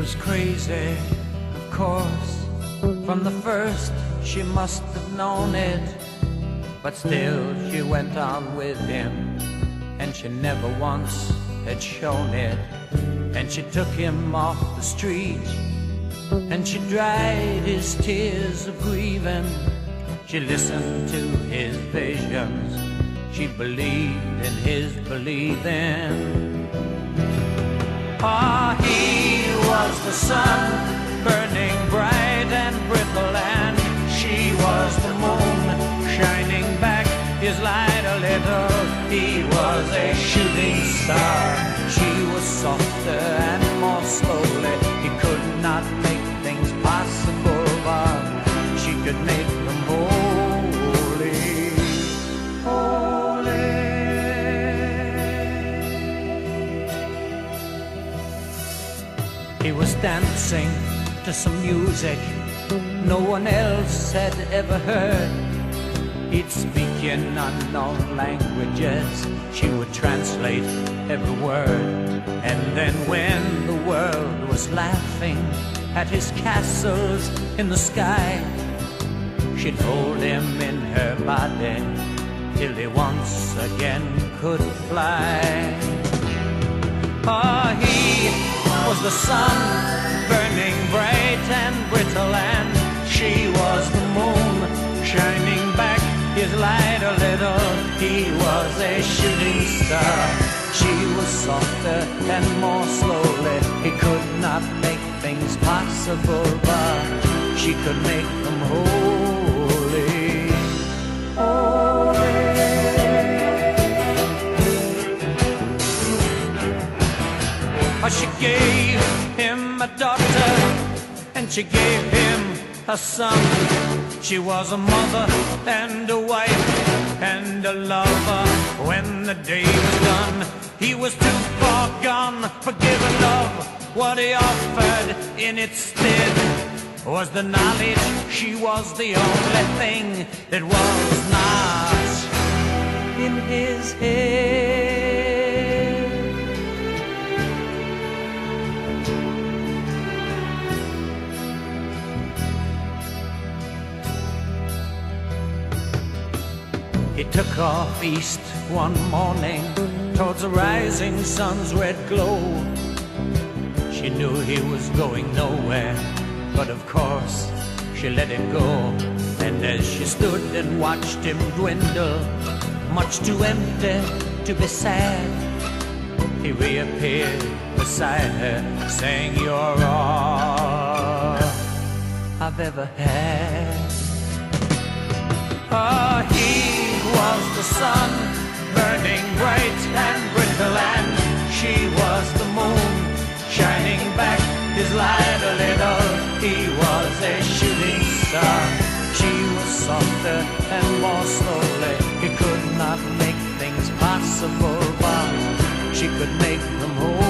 was crazy, of course. From the first she must have known it. But still she went on with him, and she never once had shown it. And she took him off the street, and she dried his tears of grieving. She listened to his visions, she believed in his believing. Ah, he was the sun, burning bright and brittle, and she was the moon, shining back his light a little. He was a shooting star, she was softer and more slowly. He could not make things possible, but she could make them holy, holy. He was dancing to some music no one else had ever heard. He'd speak in unknown languages, she would translate every word. And then when the world was laughing at his castles in the sky, she'd hold him in her body till he once again could fly. Ah, he was the sun, burning bright and brittle, and she was the moon, shining back his light a little. He was a shooting star, she was softer and more slowly. He could not make things possible, but she could make them holy, holy. Oh, she gave him a daughter, and she gave him a son. She was a mother and a wife and a lover. When the day was done, he was too far gone, forgiven of. What he offered in its stead was the knowledge she was the only thing that was not in his head. He took off east one morning towards the rising sun's red glow. She knew he was going nowhere, but of course she let him go. And as she stood and watched him dwindle, much too empty to be sad, he reappeared beside her, saying, "You're all I've ever had." Ah, he was the sun, burning bright and brittle, and she was the moon, shining back his light a little. He was a shooting star, she was softer and more slowly. He could not make things possible, but she could make them whole.